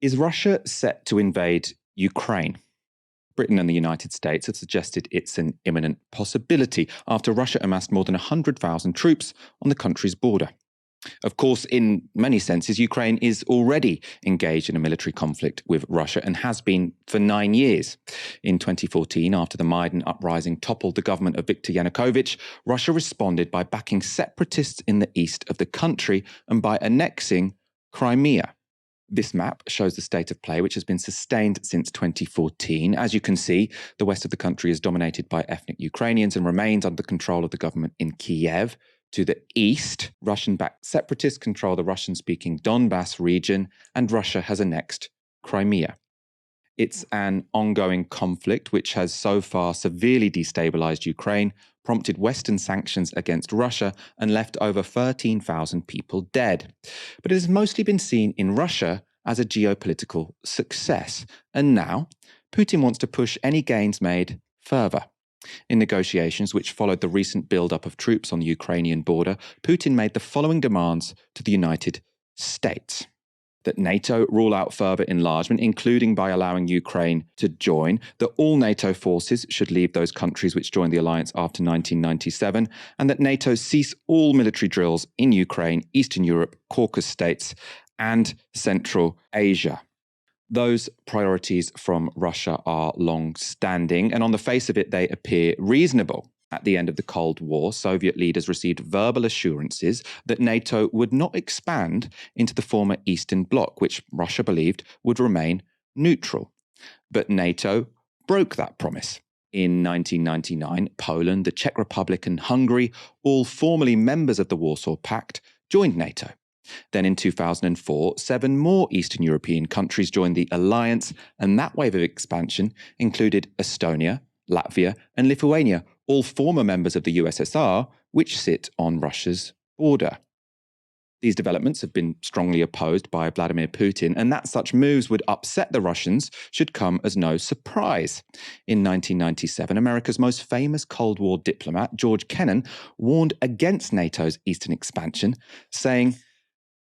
Is Russia set to invade Ukraine? Britain and the United States have suggested it's an imminent possibility after Russia amassed more than 100,000 troops on the country's border. Of course, in many senses, Ukraine is already engaged in a military conflict with Russia and has been for 9 years. In 2014, after the Maidan uprising toppled the government of Viktor Yanukovych, Russia responded by backing separatists in the east of the country and by annexing Crimea. This map shows the state of play, which has been sustained since 2014. As you can see, the west of the country is dominated by ethnic Ukrainians and remains under control of the government in Kiev. To the east, Russian-backed separatists control the Russian-speaking Donbass region, and Russia has annexed Crimea. It's an ongoing conflict which has so far severely destabilized Ukraine, prompted Western sanctions against Russia, and left over 13,000 people dead. But it has mostly been seen in Russia as a geopolitical success. And now, Putin wants to push any gains made further. In negotiations which followed the recent build-up of troops on the Ukrainian border, Putin made the following demands to the United States: that NATO rule out further enlargement, including by allowing Ukraine to join, that all NATO forces should leave those countries which joined the alliance after 1997, and that NATO cease all military drills in Ukraine, Eastern Europe, Caucasus states, and Central Asia. Those priorities from Russia are long-standing, and on the face of it, they appear reasonable. At the end of the Cold War, Soviet leaders received verbal assurances that NATO would not expand into the former Eastern Bloc, which Russia believed would remain neutral. But NATO broke that promise. In 1999, Poland, the Czech Republic, and Hungary, all formerly members of the Warsaw Pact, joined NATO. Then in 2004, 7 more Eastern European countries joined the alliance, and that wave of expansion included Estonia, Latvia, and Lithuania, all former members of the USSR, which sit on Russia's border. These developments have been strongly opposed by Vladimir Putin, and that such moves would upset the Russians should come as no surprise. In 1997, America's most famous Cold War diplomat, George Kennan, warned against NATO's eastern expansion, saying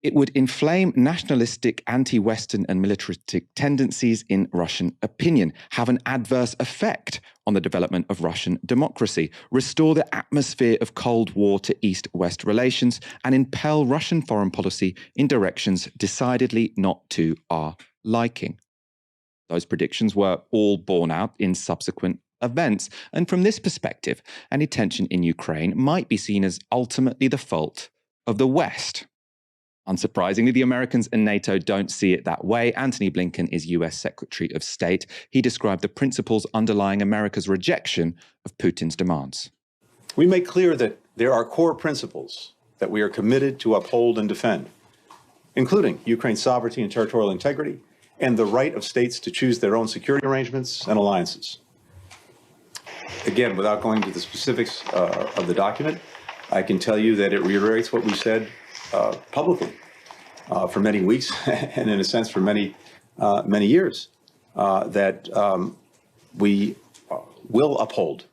it would inflame nationalistic, anti-Western and militaristic tendencies in Russian opinion, have an adverse effect on the development of Russian democracy, restore the atmosphere of Cold War to East-West relations, and impel Russian foreign policy in directions decidedly not to our liking. Those predictions were all borne out in subsequent events, and from this perspective, any tension in Ukraine might be seen as ultimately the fault of the West. Unsurprisingly, the Americans and NATO don't see it that way. Antony Blinken is US Secretary of State. He described the principles underlying America's rejection of Putin's demands. We make clear that there are core principles that we are committed to uphold and defend, including Ukraine's sovereignty and territorial integrity, and the right of states to choose their own security arrangements and alliances. Again, without going into the specifics of the document, I can tell you that it reiterates what we said publicly for many weeks and in a sense for many years, that we will uphold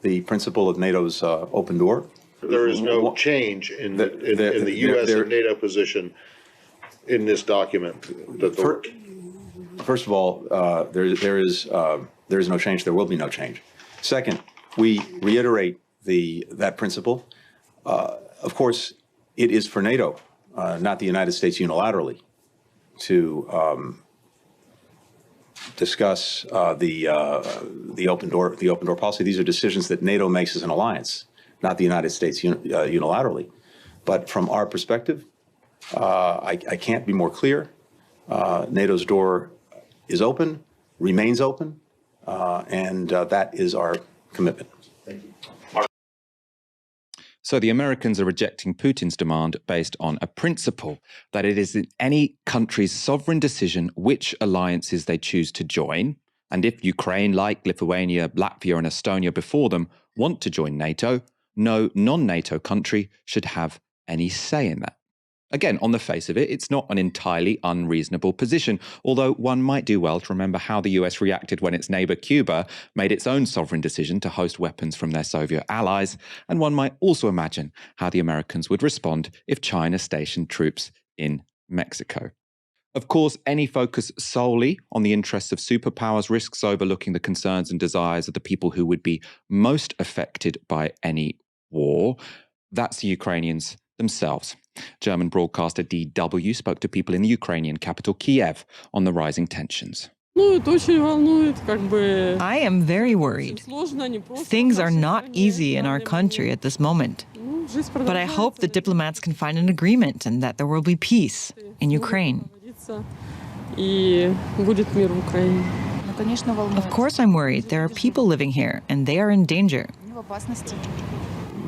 the principle of NATO's open door. There is no change in the U.S. and NATO position in this document. First of all, there is no change. There will be no change. Second, we reiterate that principle. Of course, it is for NATO, not the United States unilaterally, to discuss the open door policy. These are decisions that NATO makes as an alliance, not the United States unilaterally. But from our perspective, I can't be more clear. NATO's door is open, remains open, and that is our commitment. Thank you. So the Americans are rejecting Putin's demand based on a principle that it is in any country's sovereign decision which alliances they choose to join. And if Ukraine, like Lithuania, Latvia, and Estonia before them, want to join NATO, no non-NATO country should have any say in that. Again, on the face of it, it's not an entirely unreasonable position, although one might do well to remember how the US reacted when its neighbor Cuba made its own sovereign decision to host weapons from their Soviet allies, and one might also imagine how the Americans would respond if China stationed troops in Mexico. Of course, any focus solely on the interests of superpowers risks overlooking the concerns and desires of the people who would be most affected by any war. That's the Ukrainians themselves. German broadcaster DW spoke to people in the Ukrainian capital, Kiev, on the rising tensions. I am very worried. Things are not easy in our country at this moment. But I hope the diplomats can find an agreement and that there will be peace in Ukraine. Of course I'm worried. There are people living here and they are in danger.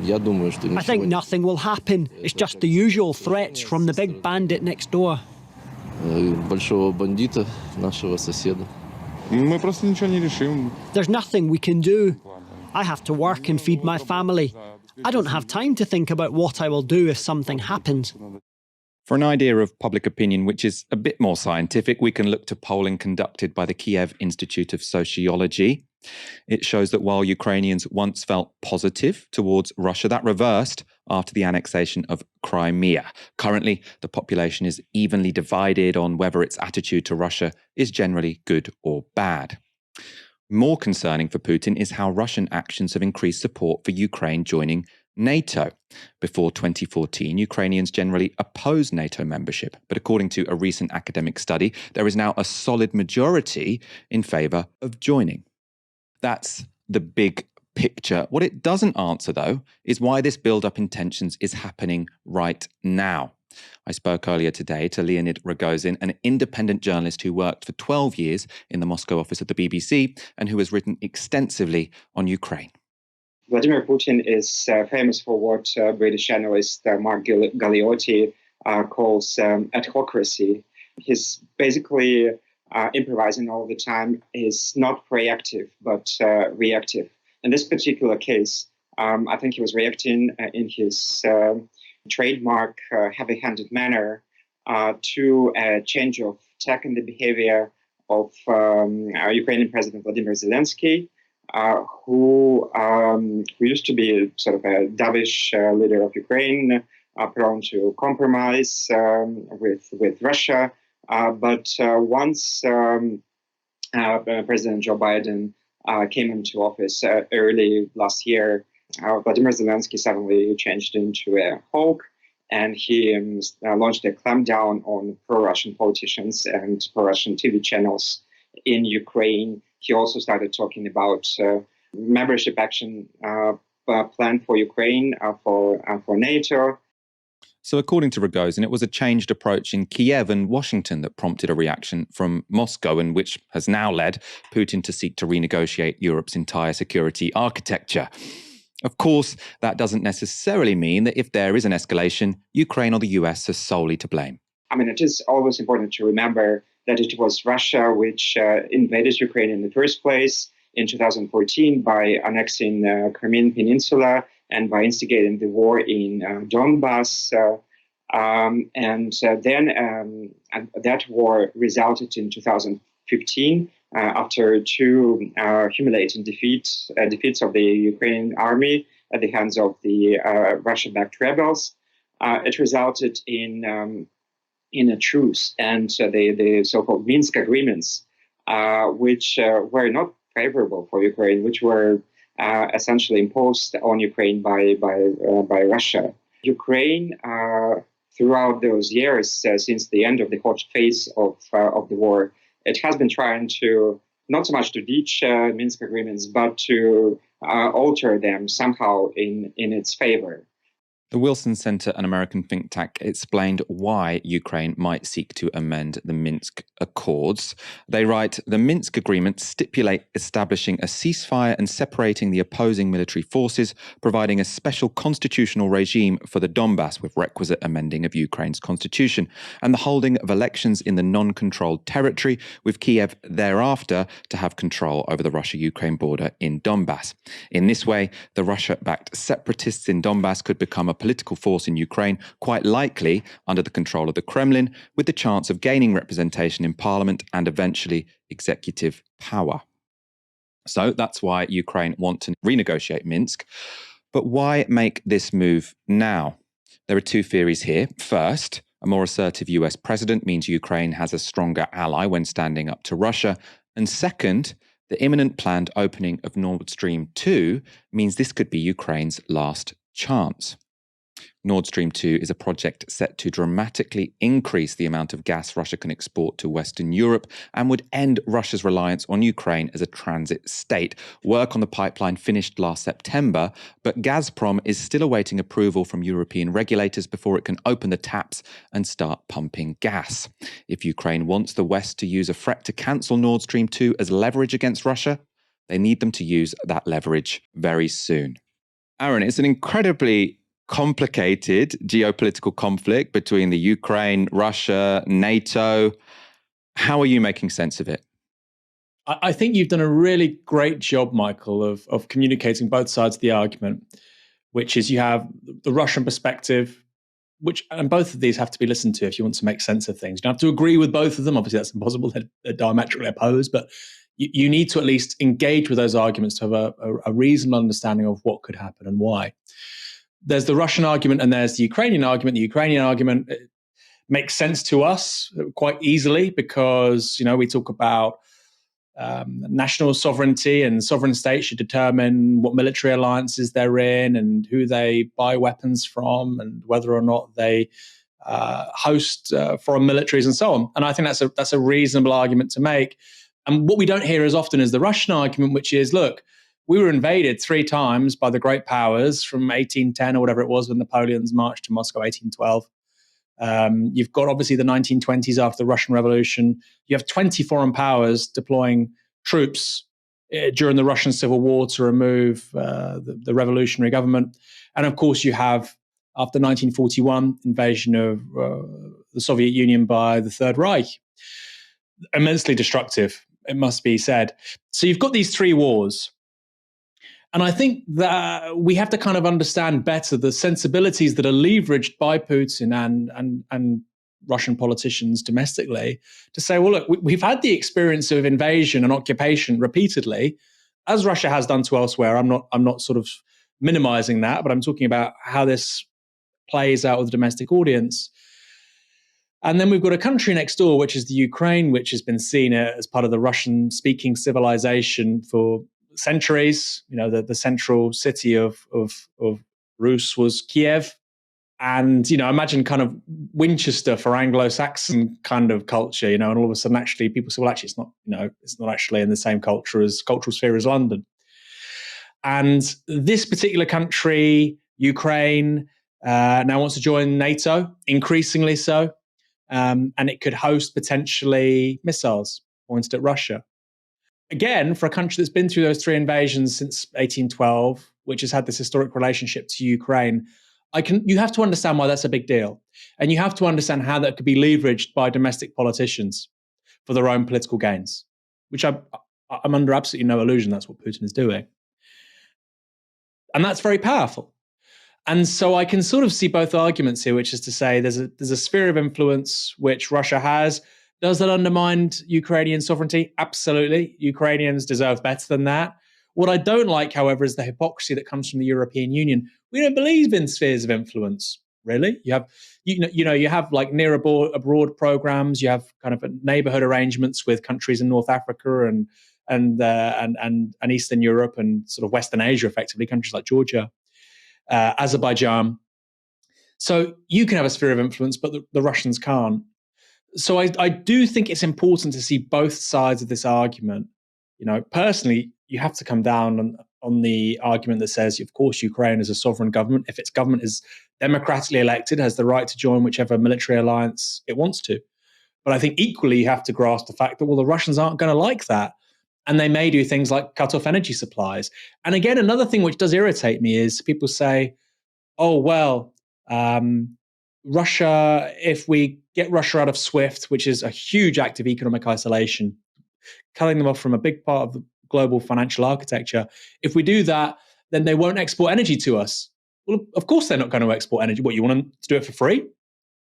I think nothing will happen. It's just the usual threats from the big bandit next door. There's nothing we can do. I have to work and feed my family. I don't have time to think about what I will do if something happens. For an idea of public opinion which is a bit more scientific, we can look to polling conducted by the Kiev Institute of Sociology. It shows that while Ukrainians once felt positive towards Russia, that reversed after the annexation of Crimea. Currently, the population is evenly divided on whether its attitude to Russia is generally good or bad. More concerning for Putin is how Russian actions have increased support for Ukraine joining NATO. Before 2014, Ukrainians generally opposed NATO membership, but according to a recent academic study, there is now a solid majority in favour of joining. That's the big picture. What it doesn't answer, though, is why this build-up in tensions is happening right now. I spoke earlier today to Leonid Rogozin, an independent journalist who worked for 12 years in the Moscow office of the BBC and who has written extensively on Ukraine. Vladimir Putin is famous for what British analyst Mark Galeotti calls adhocracy. He's basically improvising all the time. He's not proactive, but reactive. In this particular case, I think he was reacting in his trademark heavy-handed manner to a change of tack in the behavior of Ukrainian President Vladimir Zelensky, who used to be sort of a dovish leader of Ukraine, prone to compromise with Russia. But once President Joe Biden came into office early last year, Vladimir Zelensky suddenly changed into a Hulk, and he launched a clampdown on pro-Russian politicians and pro-Russian TV channels in Ukraine. He also started talking about membership action plan for Ukraine, for NATO. So according to Rogozin, it was a changed approach in Kiev and Washington that prompted a reaction from Moscow, and which has now led Putin to seek to renegotiate Europe's entire security architecture. Of course, that doesn't necessarily mean that if there is an escalation, Ukraine or the US are solely to blame. I mean, it is always important to remember that it was Russia which invaded Ukraine in the first place in 2014 by annexing the Crimean Peninsula and by instigating the war in Donbass. And that war resulted in 2015 after two humiliating defeats of the Ukrainian army at the hands of the Russia-backed rebels. It resulted in a truce and the so-called Minsk agreements, which were not favorable for Ukraine, which were essentially imposed on Ukraine by Russia. Ukraine, throughout those years, since the end of the hot phase of the war, it has been trying to, not so much to ditch Minsk agreements, but to alter them somehow in its favor. The Wilson Center, an American think tank, explained why Ukraine might seek to amend the Minsk Accords. They write, the Minsk agreements stipulate establishing a ceasefire and separating the opposing military forces, providing a special constitutional regime for the Donbass with requisite amending of Ukraine's constitution, and the holding of elections in the non-controlled territory, with Kiev thereafter to have control over the Russia-Ukraine border in Donbass. In this way, the Russia-backed separatists in Donbass could become a political force in Ukraine, quite likely under the control of the Kremlin, with the chance of gaining representation in parliament and eventually executive power. So that's why Ukraine want to renegotiate Minsk. But why make this move now? There are two theories here. First, A more assertive US president means Ukraine has a stronger ally when standing up to Russia. And second, the imminent planned opening of Nord Stream 2 means this could be Ukraine's last chance. Nord Stream 2 is a project set to dramatically increase the amount of gas Russia can export to Western Europe and would end Russia's reliance on Ukraine as a transit state. Work on the pipeline finished last September, but Gazprom is still awaiting approval from European regulators before it can open the taps and start pumping gas. If Ukraine wants the West to use a threat to cancel Nord Stream 2 as leverage against Russia, they need them to use that leverage very soon. Aaron, it's an incredibly complicated geopolitical conflict between the Ukraine, Russia, NATO. How are you making sense of it? I think you've done a really great job, Michael, of communicating both sides of the argument, which is you have the Russian perspective, and both of these have to be listened to if you want to make sense of things. You don't have to agree with both of them. Obviously, that's impossible. They're diametrically opposed, but you need to at least engage with those arguments to have a reasonable understanding of what could happen and why. There's the Russian argument and there's the Ukrainian argument. The Ukrainian argument makes sense to us quite easily because, we talk about national sovereignty, and sovereign states should determine what military alliances they're in and who they buy weapons from and whether or not they host foreign militaries and so on. And I think that's a reasonable argument to make. And what we don't hear as often is the Russian argument, which is, look, we were invaded 3 times by the great powers from 1810 or whatever it was when Napoleon's marched to Moscow, 1812. You've got obviously the 1920s after the Russian Revolution. You have 20 foreign powers deploying troops during the Russian Civil War to remove the revolutionary government. And of course, you have, after 1941, invasion of the Soviet Union by the Third Reich. Immensely destructive, it must be said. So you've got these 3 wars. And I think that we have to kind of understand better the sensibilities that are leveraged by Putin and Russian politicians domestically to say, well, look, we've had the experience of invasion and occupation repeatedly, as Russia has done to elsewhere. I'm not sort of minimizing that, but I'm talking about how this plays out with the domestic audience. And then we've got a country next door, which is the Ukraine, which has been seen as part of the Russian-speaking civilization for centuries. The central city of Rus was Kiev. And, imagine kind of Winchester for Anglo-Saxon kind of culture, and all of a sudden actually people say, well, actually it's not actually in the same cultural sphere as London. And this particular country, Ukraine, now wants to join NATO, increasingly so. And it could host potentially missiles pointed at Russia. Again, for a country that's been through those 3 invasions since 1812, which has had this historic relationship to Ukraine, you have to understand why that's a big deal. And you have to understand how that could be leveraged by domestic politicians for their own political gains, which I'm under absolutely no illusion that's what Putin is doing. And that's very powerful. And so I can sort of see both arguments here, which is to say there's a sphere of influence which Russia has. Does that undermine Ukrainian sovereignty? Absolutely. Ukrainians deserve better than that. What I don't like, however, is the hypocrisy that comes from the European Union. We don't believe in spheres of influence, really. You have like near abroad programs. You have kind of neighborhood arrangements with countries in North Africa and Eastern Europe and sort of Western Asia, effectively, countries like Georgia, Azerbaijan. So you can have a sphere of influence, but the Russians can't. So I do think it's important to see both sides of this argument. Personally, you have to come down on the argument that says, of course, Ukraine is a sovereign government. If its government is democratically elected, has the right to join whichever military alliance it wants to. But I think equally, you have to grasp the fact that, well, the Russians aren't going to like that. And they may do things like cut off energy supplies. And again, another thing which does irritate me is people say, oh, well, Russia, if we get Russia out of SWIFT, which is a huge act of economic isolation, cutting them off from a big part of the global financial architecture, if we do that, then they won't export energy to us. Well, of course they're not going to export energy. What, you want them to do it for free?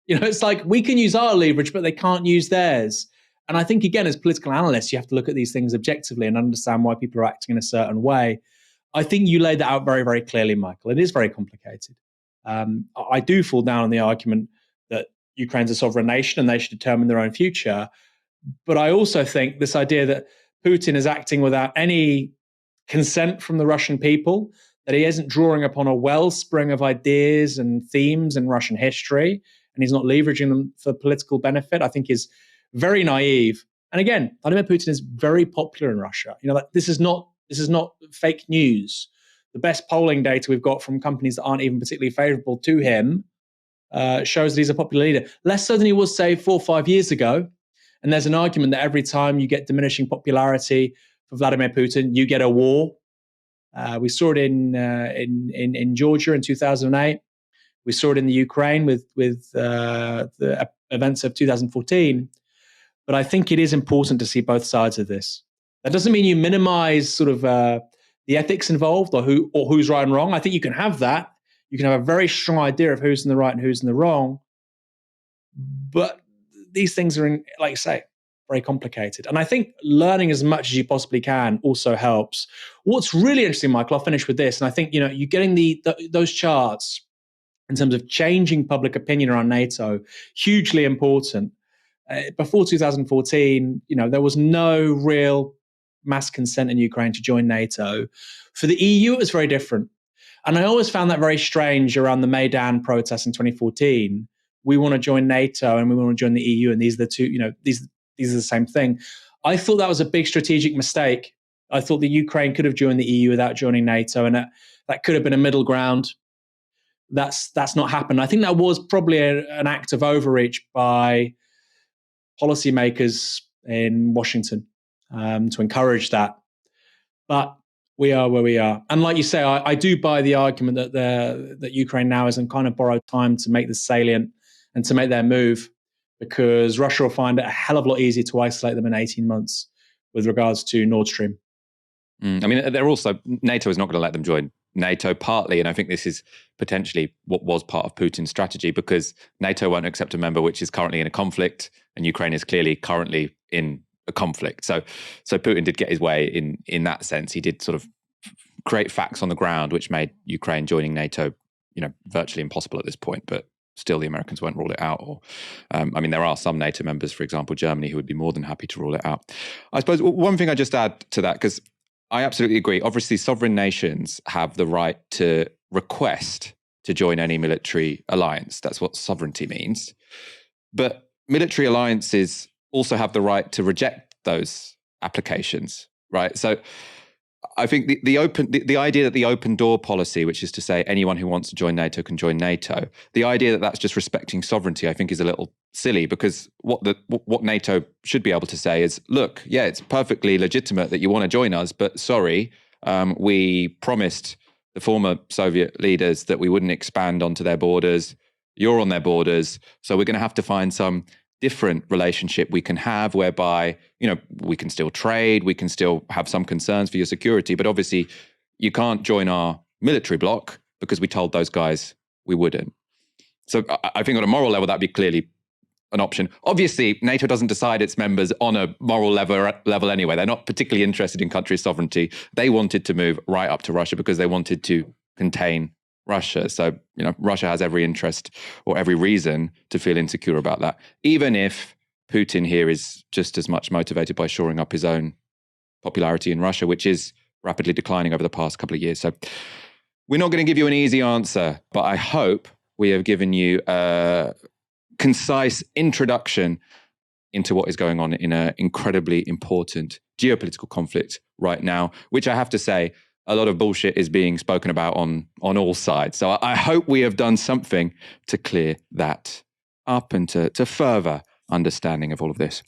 It's like we can use our leverage, but they can't use theirs. And I think, again, as political analysts, you have to look at these things objectively and understand why people are acting in a certain way. I think you laid that out very, very clearly, Michael. It is very complicated. I do fall down on the argument that Ukraine's a sovereign nation and they should determine their own future. But I also think this idea that Putin is acting without any consent from the Russian people, that he isn't drawing upon a wellspring of ideas and themes in Russian history, and he's not leveraging them for political benefit, I think is very naive. And again, Vladimir Putin is very popular in Russia. Like, this is not fake news. The best polling data we've got from companies that aren't even particularly favorable to him shows that he's a popular leader. Less so than he was, say, 4 or 5 years ago. And there's an argument that every time you get diminishing popularity for Vladimir Putin, you get a war. We saw it in Georgia in 2008. We saw it in the Ukraine with the events of 2014. But I think it is important to see both sides of this. That doesn't mean you minimize sort of the ethics involved or who's right and wrong. I think you can have that. You can have a very strong idea of who's in the right and who's in the wrong. But these things are, like you say, very complicated. And I think learning as much as you possibly can also helps. What's really interesting, Michael, I'll finish with this. And I think, you're getting those charts in terms of changing public opinion around NATO, hugely important. Before 2014, there was no real mass consent in Ukraine to join NATO. For the EU, it was very different. And I always found that very strange around the Maidan protests in 2014. We want to join NATO and we want to join the EU, and these are the two, these are the same thing. I thought that was a big strategic mistake. I thought the Ukraine could have joined the EU without joining NATO, and that could have been a middle ground. That's not happened. I think that was probably an act of overreach by policymakers in Washington to encourage that. But we are where we are. And like you say, I do buy the argument that Ukraine now is in kind of borrowed time to make this salient and to make their move, because Russia will find it a hell of a lot easier to isolate them in 18 months with regards to Nord Stream. I mean, they're also, NATO is not going to let them join NATO partly, and I think this is potentially what was part of Putin's strategy, because NATO won't accept a member which is currently in a conflict, and Ukraine is clearly currently in a conflict. So Putin did get his way in that sense. He did sort of create facts on the ground which made Ukraine joining NATO, virtually impossible at this point, but still the Americans won't rule it out. Or, there are some NATO members, for example, Germany, who would be more than happy to rule it out. I suppose one thing I just add to that, because I absolutely agree. Obviously, sovereign nations have the right to request to join any military alliance. That's what sovereignty means. But military alliances also have the right to reject those applications, right? So I think the idea that the open door policy, which is to say anyone who wants to join NATO can join NATO, the idea that that's just respecting sovereignty, I think is a little silly, because what NATO should be able to say is, look, yeah, it's perfectly legitimate that you want to join us, but sorry, we promised the former Soviet leaders that we wouldn't expand onto their borders. You're on their borders, so we're going to have to find some different relationship we can have whereby, we can still trade, we can still have some concerns for your security, but obviously you can't join our military bloc because we told those guys we wouldn't. So I think on a moral level, that'd be clearly an option. Obviously, NATO doesn't decide its members on a moral level anyway. They're not particularly interested in country sovereignty. They wanted to move right up to Russia because they wanted to contain Russia. So, Russia has every interest or every reason to feel insecure about that, even if Putin here is just as much motivated by shoring up his own popularity in Russia, which is rapidly declining over the past couple of years. So we're not going to give you an easy answer, but I hope we have given you a concise introduction into what is going on in an incredibly important geopolitical conflict right now, which I have to say, a lot of bullshit is being spoken about on all sides. So I hope we have done something to clear that up and to further understanding of all of this.